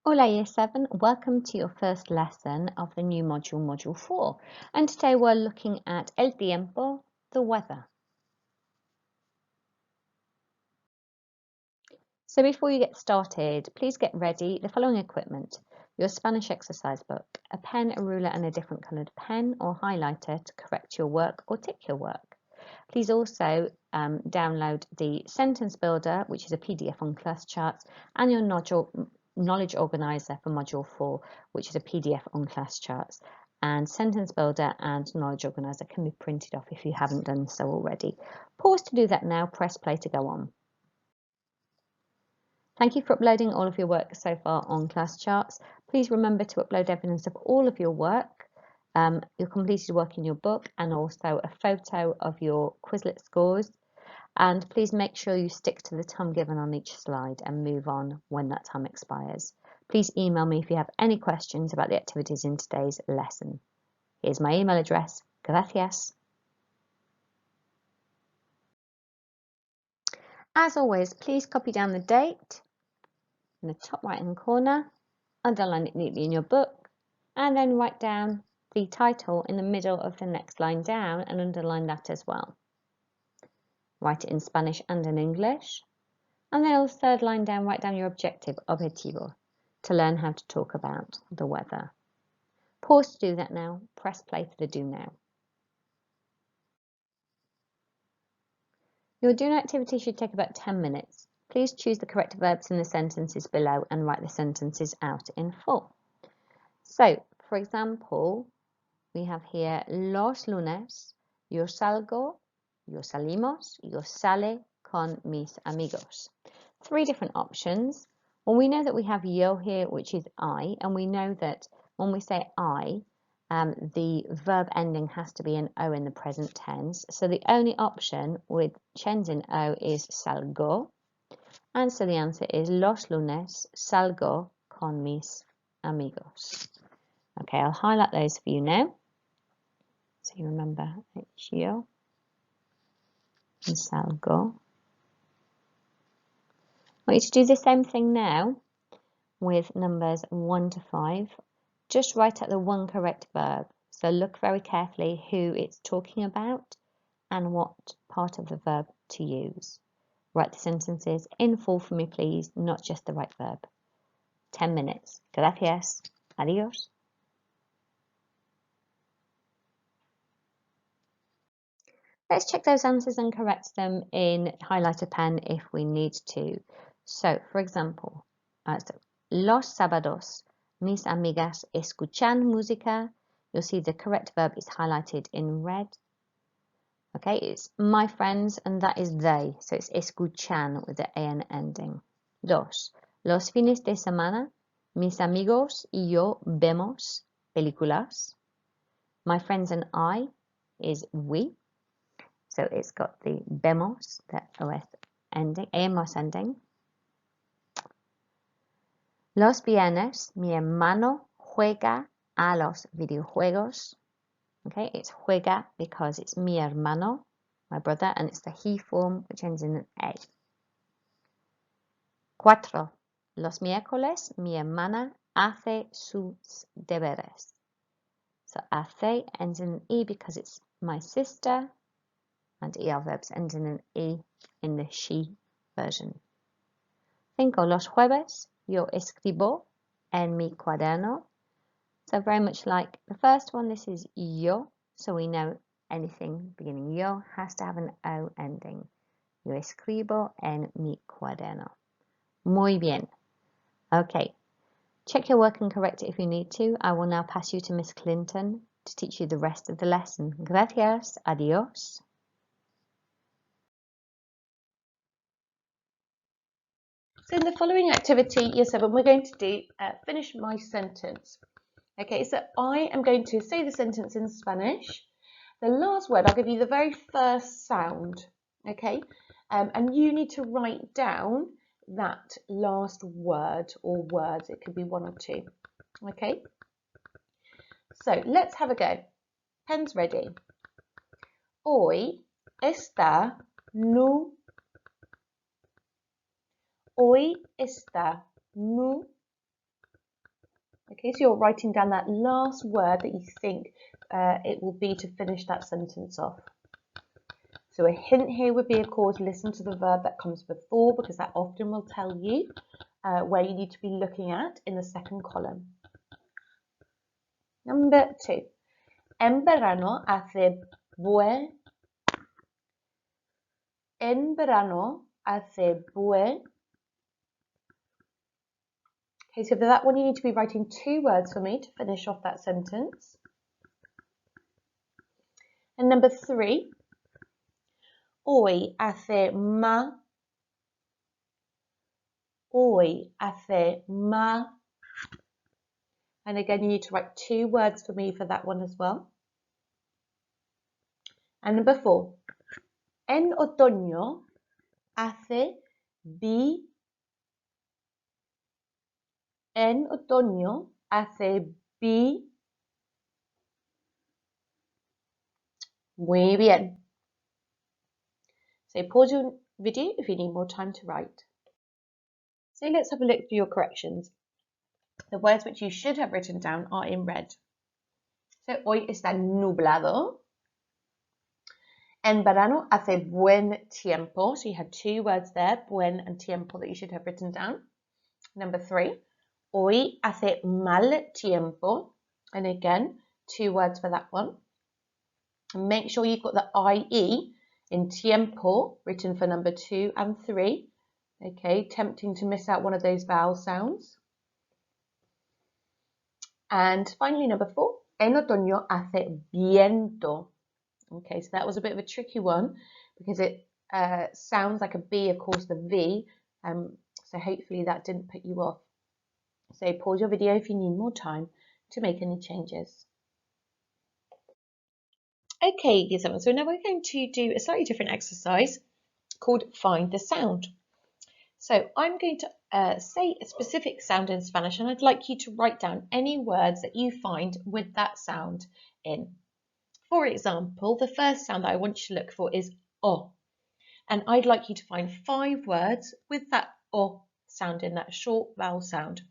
Hola Year 7, welcome to your first lesson of the new module, Module 4. And today we're looking at el tiempo, the weather. So before you get started, please get ready the following equipment: your Spanish exercise book, a pen, a ruler and a different coloured pen or highlighter to correct your work or tick your work. Please also download the sentence builder, which is a PDF on class charts, and your knowledge organizer for module 4, which is a PDF on class charts. And sentence builder and knowledge organizer can be printed off if you haven't done so already. Pause to do that now, press play to go on. Thank you for uploading all of your work so far on class charts. Please remember to upload evidence of all of your work, your completed work in your book, and also a photo of your Quizlet scores. And please make sure you stick to the time given on each slide and move on when that time expires. Please email me if you have any questions about the activities in today's lesson. Here's my email address. Gracias. As always, please copy down the date in the top right hand corner, underline it neatly in your book, and then write down the title in the middle of the next line down and underline that as well. Write it in Spanish and in English. And then on the third line down, write down your objective, objetivo, to learn how to talk about the weather. Pause to do that now. Press play for the do now. Your do now activity should take about 10 minutes. Please choose the correct verbs in the sentences below and write the sentences out in full. So, for example, we have here los lunes, yo salgo, yo salimos, yo sale con mis amigos. 3 different options. Well, we know that we have yo here, which is I, and we know that when we say I, the verb ending has to be an O in the present tense. So the only option which ends in O is salgo. And so the answer is los lunes salgo con mis amigos. Okay, I'll highlight those for you now. So you remember it's yo and salgo. I want you to do the same thing now with numbers 1 to 5. Just write out the one correct verb. So look very carefully who it's talking about and what part of the verb to use. Write the sentences in full for me, please, not just the right verb. 10 minutes. Gracias. Adios. Let's check those answers and correct them in highlighter pen if we need to. So, for example, los sábados, mis amigas escuchan música. You'll see the correct verb is highlighted in red. Okay, it's my friends, and that is they. So it's escuchan with the an ending. Dos, los fines de semana, mis amigos y yo vemos películas. My friends and I is we. So it's got the vemos, the os ending, emos ending. Los viernes, mi hermano juega a los videojuegos. Okay, it's juega because it's mi hermano, my brother, and it's the he form which ends in an A. Cuatro. Los miércoles, mi hermana hace sus deberes. So hace ends in an E because it's my sister, and ER verbs end in an E in the she version. Cinco. Los jueves, yo escribo en mi cuaderno. So very much like the first one, this is yo, so we know anything beginning yo has to have an O ending. Yo escribo en mi cuaderno. Muy bien. Okay, check your work and correct it if you need to. I will now pass you to Miss Clinton to teach you the rest of the lesson. Gracias. Adios. So in the following activity, Year 7, we're going to do finish my sentence. Okay, so I am going to say the sentence in Spanish. The last word, I'll give you the very first sound, okay? And you need to write down that last word or words. It could be 1 or 2, okay? So let's have a go. Pens ready. Hoy está nublado. Hoy está nublado. Okay, so you're writing down that last word that you think it will be to finish that sentence off. So a hint here would be, of course, listen to the verb that comes before, because that often will tell you where you need to be looking at in the second column. Number 2. En verano hace buen. En verano hace buen. Okay, so for that one, you need to be writing 2 words for me to finish off that sentence. And number 3, hoy hace ma. Hoy hace ma. And again, you need to write 2 words for me for that one as well. And number 4, en otoño hace bi. En otoño hace bi. Muy bien. So pause your video if you need more time to write. So let's have a look through your corrections. The words which you should have written down are in red. So hoy está nublado. En verano hace buen tiempo. So you had 2 words there, buen and tiempo, that you should have written down. Number 3, hoy hace mal tiempo. And again, 2 words for that one. And make sure you've got the IE in tiempo written for number 2 and 3. Okay, tempting to miss out one of those vowel sounds. And finally, number 4, en otoño hace viento. Okay, so that was a bit of a tricky one because it sounds like a B, of course, the V. So hopefully that didn't put you off. So pause your video if you need more time to make any changes. Okay, Year 7, so now we're going to do a slightly different exercise called Find the Sound. So I'm going to say a specific sound in Spanish, and I'd like you to write down any words that you find with that sound in. For example, the first sound that I want you to look for is O. And I'd like you to find 5 words with that O sound in, that short vowel sound.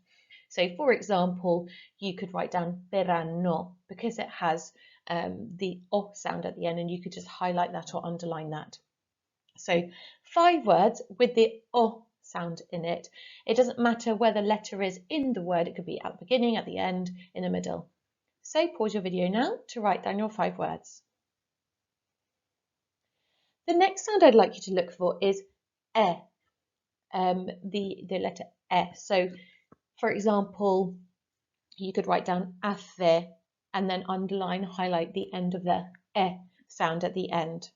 So for example, you could write down verano because it has the O sound at the end, and you could just highlight that or underline that. So 5 words with the O sound in it. It doesn't matter where the letter is in the word. It could be at the beginning, at the end, in the middle. So pause your video now to write down your 5 words. The next sound I'd like you to look for is E, the letter E. So for example, you could write down hace and then underline, highlight the end of the E sound at the end.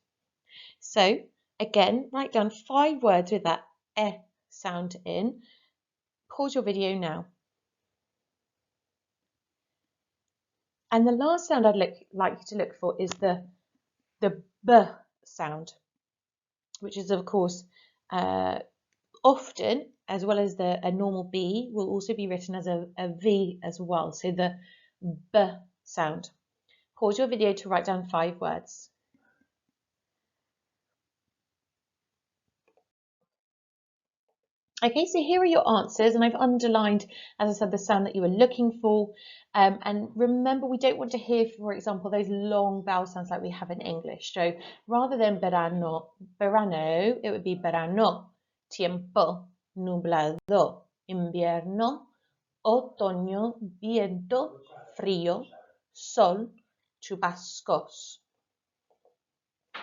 So again, write down 5 words with that E sound in. Pause your video now. And the last sound I'd like you to look for is the B sound, which is of course often, as well as a normal B, will also be written as a V as well. So the B sound. Pause your video to write down 5 words. Okay, so here are your answers, and I've underlined, as I said, the sound that you were looking for. And remember, we don't want to hear, for example, those long vowel sounds like we have in English. So rather than verano, it would be verano, tiempo, nublado, invierno, otoño, viento, frío, sol, chubascos.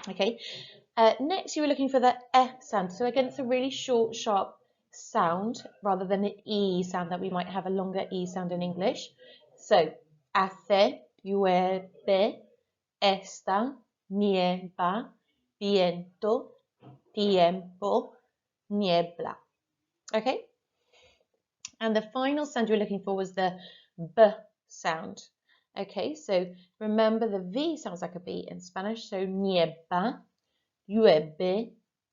Okay, next you were looking for the E sound. So again, it's a really short, sharp sound rather than an E sound that we might have a longer E sound in English. So, hace, llueve, está, nieva, viento, tiempo, niebla. Okay? And the final sound you were looking for was the B sound. Okay, so remember the V sounds like a B in Spanish. So, nieva, llueve,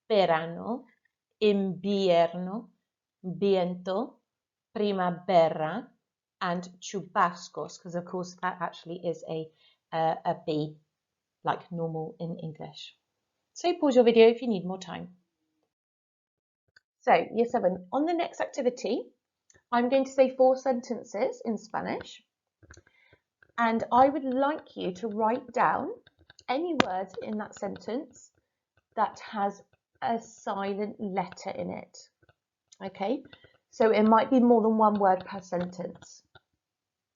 verano, invierno, viento, primavera, and chubascos, because of course that actually is a B, like normal in English. So pause your video if you need more time. So Year 7, on the next activity, I'm going to say 4 sentences in Spanish, and I would like you to write down any words in that sentence that has a silent letter in it. Okay, so it might be more than one word per sentence.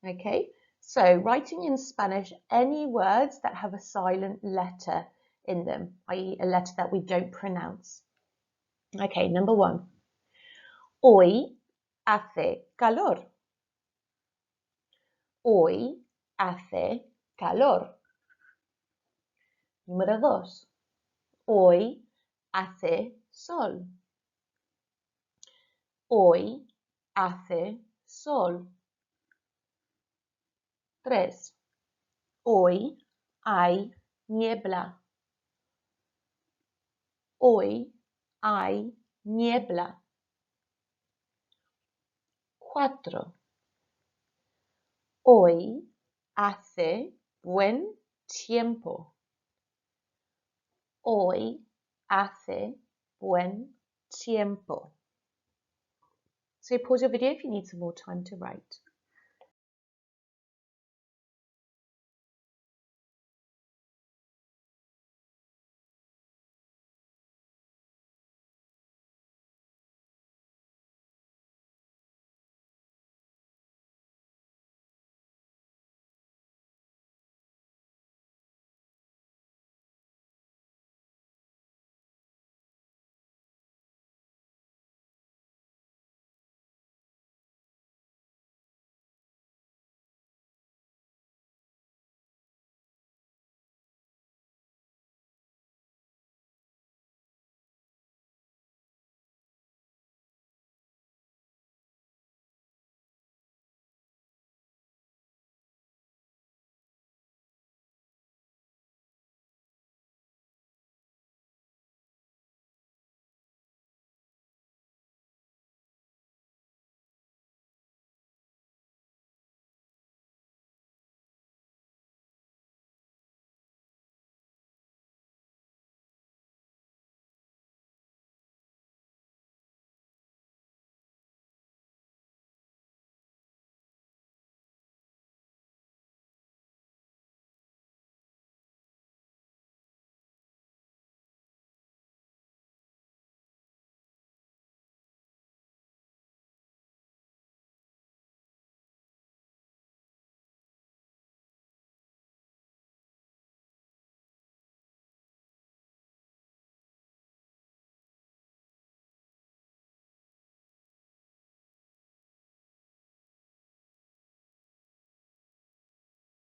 Okay, so writing in Spanish any words that have a silent letter in them, i.e. a letter that we don't pronounce. Okay, number 1. Hoy hace calor. Hoy hace calor. Número 2. Hoy hace sol. Hoy hace sol. 3. Hoy hay niebla. Hoy hay niebla. 4. Hoy hace buen tiempo. Hoy hace buen tiempo. So pause your video if you need some more time to write.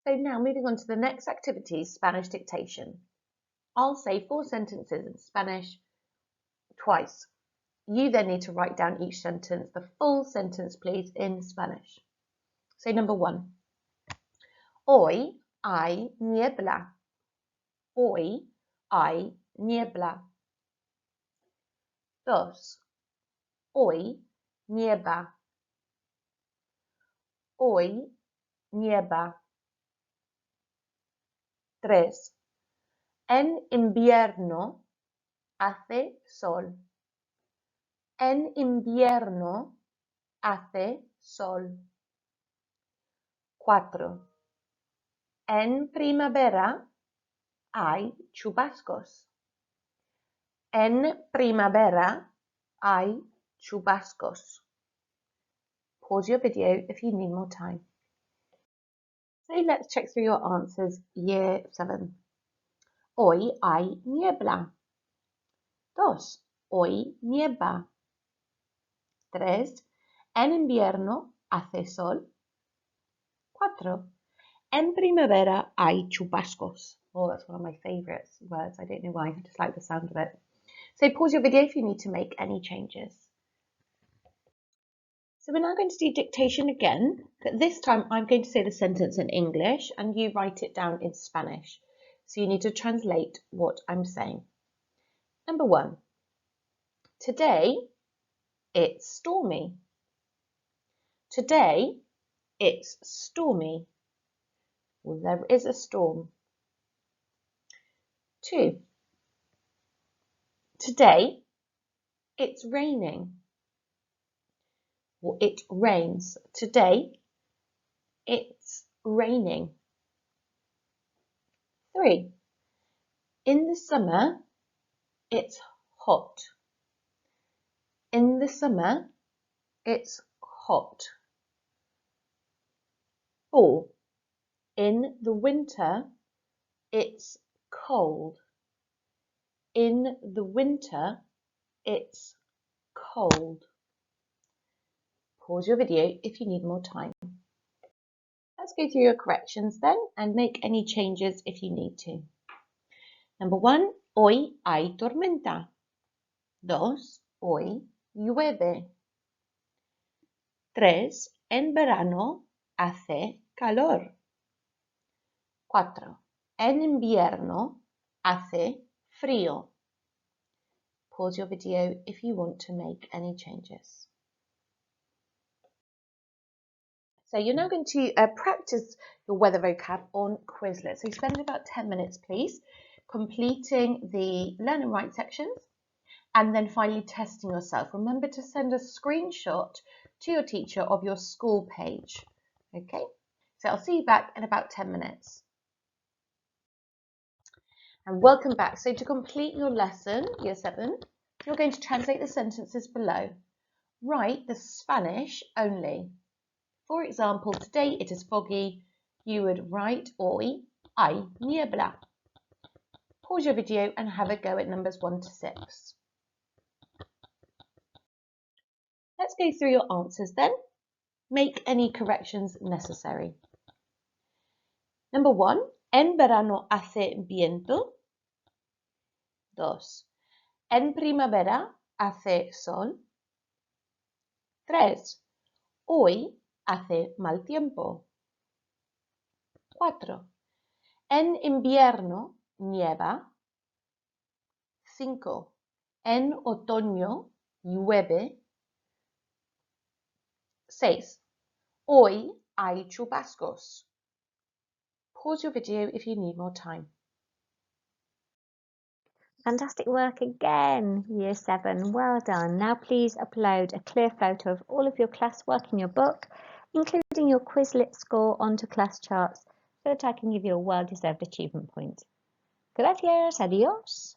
So now moving on to the next activity, Spanish dictation. I'll say 4 sentences in Spanish twice. You then need to write down each sentence, the full sentence please, in Spanish. So number 1. Hoy hay niebla. Hoy hay niebla. 2. Hoy nieva. Hoy nieva. 3. En invierno hace sol. En invierno hace sol. 4. En primavera hay chubascos. En primavera hay chubascos. Pause your video if you need more time. So let's check through your answers, Year 7. Hoy hay niebla. 2. Hoy nieva. 3. En invierno hace sol. 4. En primavera hay chubascos. Oh, that's one of my favourite words. I don't know why, I just like the sound of it. So pause your video if you need to make any changes. So we're now going to do dictation again, but this time I'm going to say the sentence in English and you write it down in Spanish. So you need to translate what I'm saying. Number 1. Today, it's stormy. Today, it's stormy. Well, there is a storm. 2. Today, it's raining. or it rains. Today, it's raining. 3. In the summer, it's hot. In the summer, it's hot. 4. In the winter, it's cold. In the winter, it's cold. Pause your video if you need more time. Let's go through your corrections then and make any changes if you need to. Number 1, hoy hay tormenta. 2, hoy llueve. 3, en verano hace calor. 4, en invierno hace frío. Pause your video if you want to make any changes. So you're now going to practice your weather vocab on Quizlet. So spend about 10 minutes, please, completing the learn and write sections and then finally testing yourself. Remember to send a screenshot to your teacher of your school page. Okay, so I'll see you back in about 10 minutes. And welcome back. So to complete your lesson, Year 7, you're going to translate the sentences below. Write the Spanish only. For example, today it is foggy. You would write hoy hay niebla. Pause your video and have a go at numbers 1 to 6. Let's go through your answers then. Make any corrections necessary. Number 1, en verano hace viento. 2, en primavera hace sol. 3, hoy hace mal tiempo. 4, en invierno nieva. 5, en otoño llueve. 6, hoy hay chubascos. Pause your video if you need more time. Fantastic work again, Year 7. Well done. Now please upload a clear photo of all of your classwork in your book, including your Quizlet score, onto class charts so that I can give you a well-deserved achievement point. Gracias. Adiós.